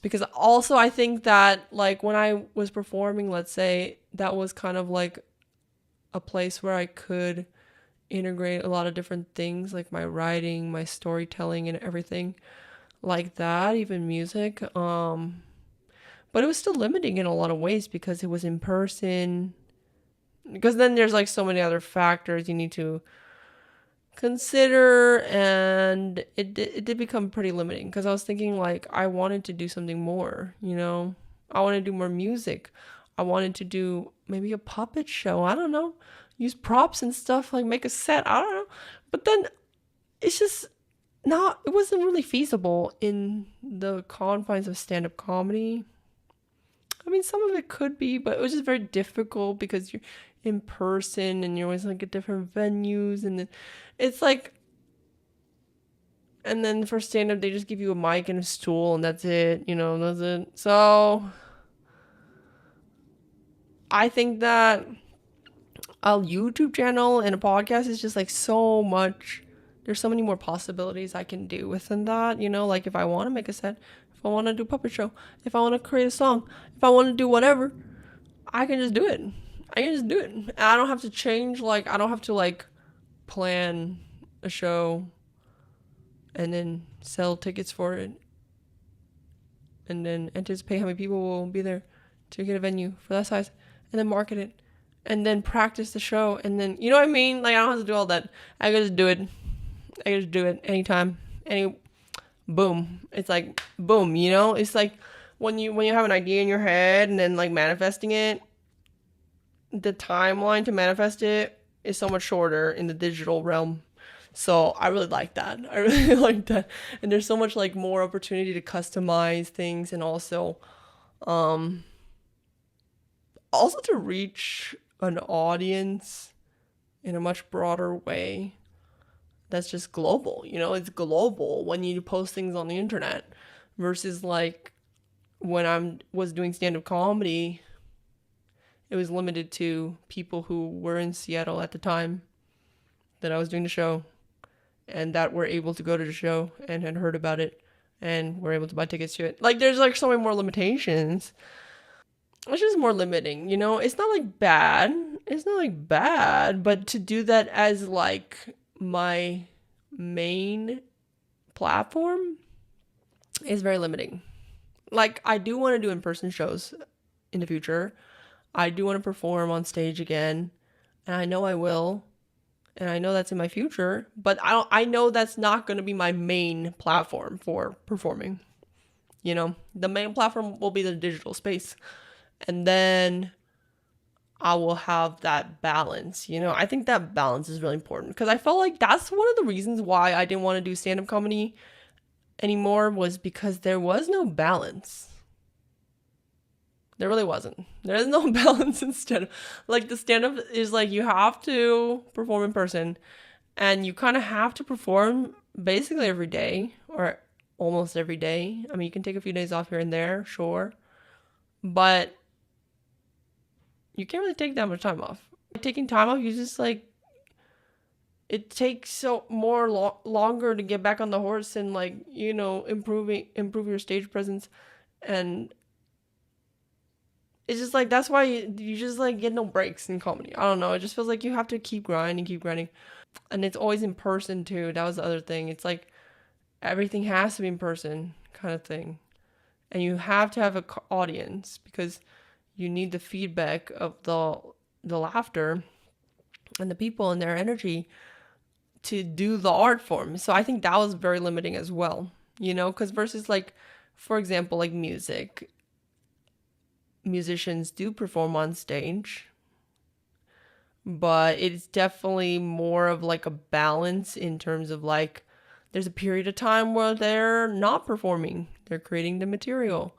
Because also I think that like when I was performing, let's say, that was kind of like a place where I could integrate a lot of different things, like my writing, my storytelling, and everything like that, even music. But it was still limiting in a lot of ways because it was in person. Because then there's like so many other factors you need to consider, and it did become pretty limiting because I was thinking like I wanted to do something more, I wanted to do more music. I wanted to do maybe a puppet show. I don't know, use props and stuff, like make a set. I don't know, but then it's just not. It wasn't really feasible in the confines of stand-up comedy. I mean, some of it could be, but it was just very difficult because you're in person and you're always like at different venues, and then it's like, and then for stand up, they just give you a mic and a stool, and that's it, that's it. So I think that a YouTube channel and a podcast is just like so much. There's so many more possibilities I can do within that, like if I want to make a set, if I want to do a puppet show, if I want to create a song, if I want to do whatever, I can just do it. I can just do it. And I don't have to change, like, I don't have to, like, plan a show and then sell tickets for it and then anticipate how many people will be there to get a venue for that size and then market it and then practice the show and then, you know what I mean? Like, I don't have to do all that. I can just do it. I can just do it anytime. Boom. It's like, boom, It's like when you have an idea in your head and then, like, manifesting it, the timeline to manifest it is so much shorter in the digital realm. So I really like that. I really like that. And there's so much like more opportunity to customize things, and also to reach an audience in a much broader way that's just global. It's global when you post things on the internet versus like when I was doing stand-up comedy, it was limited to people who were in Seattle at the time that I was doing the show and that were able to go to the show and had heard about it and were able to buy tickets to it. Like, there's like so many more limitations. It's just more limiting, It's not like bad. It's not like bad, but to do that as like my main platform is very limiting. Like, I do want to do in-person shows in the future. I do want to perform on stage again, and I know I will, and I know that's in my future, but I know that's not going to be my main platform for performing. The main platform will be the digital space, and then I will have that balance. I think that balance is really important because I felt like that's one of the reasons why I didn't want to do stand-up comedy anymore, was because there was no balance. There really wasn't. There is no balance in stand-up. Like, the stand-up is like you have to perform in person, and you kind of have to perform basically every day or almost every day. I mean, you can take a few days off here and there, sure, but you can't really take that much time off. Taking time off, you just like, it takes so more longer to get back on the horse and like, improve your stage presence. And it's just like, that's why you just like get no breaks in comedy. I don't know. It just feels like you have to keep grinding. And it's always in person too. That was the other thing. It's like everything has to be in person kind of thing. And you have to have an audience because you need the feedback of the laughter and the people and their energy to do the art form. So I think that was very limiting as well, because versus like, for example, like music. Musicians do perform on stage, but it's definitely more of like a balance in terms of like, there's a period of time where they're not performing, they're creating the material,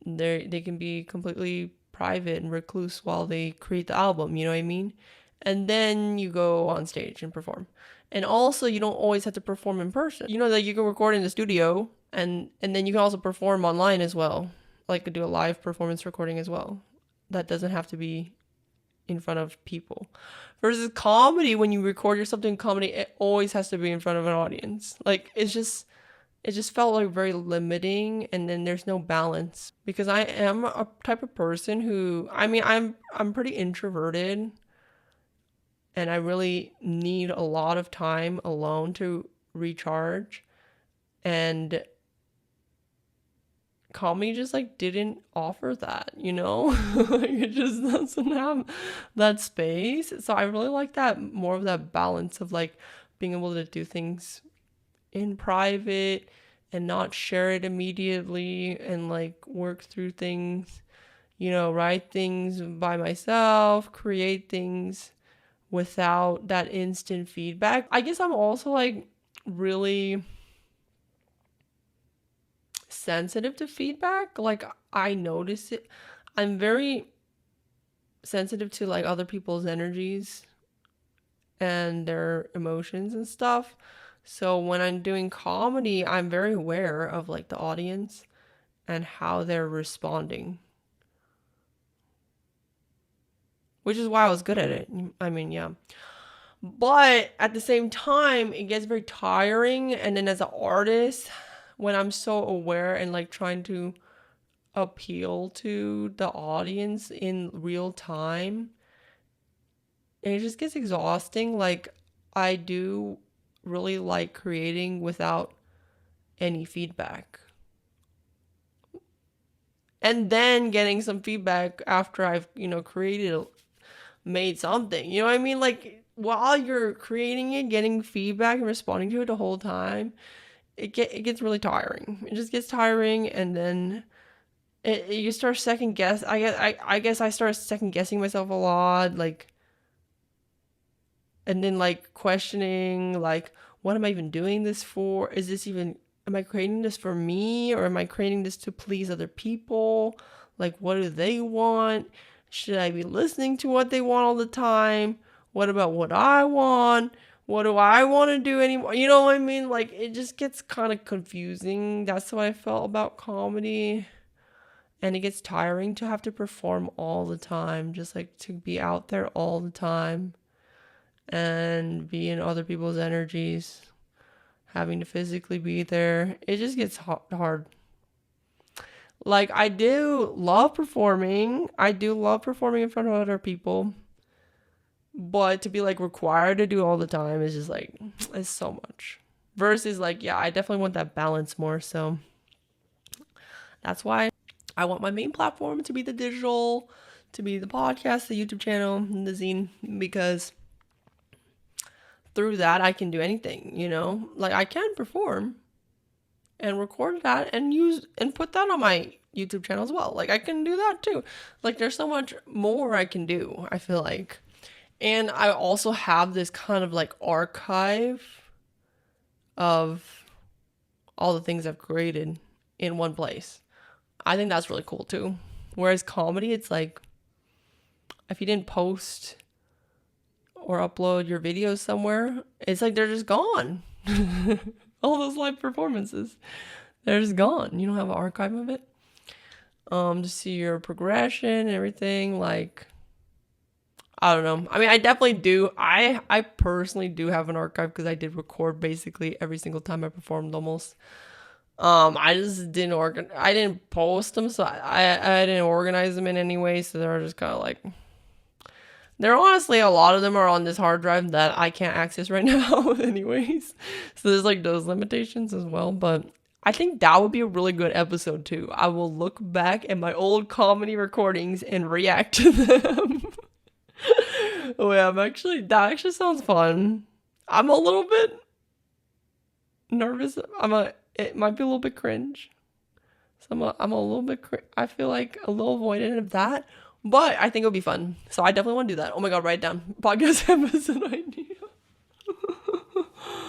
they can be completely private and recluse while they create the album, you know what I mean? And then you go on stage and perform. And also, you don't always have to perform in person. That you can record in the studio, and then you can also perform online as well, like do a live performance recording as well. That doesn't have to be in front of people. Versus comedy, when you record yourself doing comedy, it always has to be in front of an audience. Like, it's just, it just felt like very limiting, and then there's no balance because I am a type of person who, I mean, I'm pretty introverted, and I really need a lot of time alone to recharge, and comedy just like didn't offer that, you know? Like, it just doesn't have that space. So I really like that, more of that balance of like being able to do things in private and not share it immediately, and like work through things, you know, write things by myself, create things without that instant feedback. I guess I'm also like really sensitive to feedback. Like, I notice it. I'm very sensitive to like other people's energies and their emotions and stuff. So when I'm doing comedy, I'm very aware of like the audience and how they're responding, which is why I was good at it. I mean, yeah. But at the same time, it gets very tiring. And then as an artist, when I'm so aware and like trying to appeal to the audience in real time, it just gets exhausting. Like, I do really like creating without any feedback. And then getting some feedback after I've, you know, made something. You know what I mean? Like, while you're creating it, getting feedback and responding to it the whole time, it gets really tiring. It just gets tiring, and then you start second guess. I guess I start second guessing myself a lot, like, and then like questioning, like, what am I even doing this for? Is this even, am I creating this for me, or am I creating this to please other people? Like, what do they want? Should I be listening to what they want all the time? What about what I want? What do I want to do anymore? You know what I mean? Like, it just gets kind of confusing. That's what I felt about comedy. And it gets tiring to have to perform all the time, just like to be out there all the time and be in other people's energies, having to physically be there. It just gets hard. Like, I do love performing. I do love performing in front of other people. But to be like required to do all the time is just like, it's so much. Versus like, yeah, I definitely want that balance more. So that's why I want my main platform to be the digital, to be the podcast, the YouTube channel, and the zine, because through that I can do anything, you know? Like, I can perform and record that and use and put that on my YouTube channel as well. Like, I can do that too. Like, there's so much more I can do, I feel like. And I also have this kind of like archive of all the things I've created in one place. I think that's really cool too. Whereas comedy, it's like, if you didn't post or upload your videos somewhere, it's like they're just gone. All those live performances, they're just gone. You don't have an archive of it. To see your progression and everything. Like, I don't know. I mean, I definitely do. I personally do have an archive because I did record basically every single time I performed almost. I just didn't I didn't post them, so I didn't organize them in any way, so they're just kind of like, they're honestly, a lot of them are on this hard drive that I can't access right now anyways. So there's like those limitations as well, but I think that would be a really good episode too. I will look back at my old comedy recordings and react to them. Oh yeah, that actually sounds fun. I'm a little bit nervous. It might be a little bit cringe. So I'm a little bit, I feel like a little avoidant of that, but I think it'll be fun. So I definitely want to do that. Oh my God, write it down. Podcast episode idea.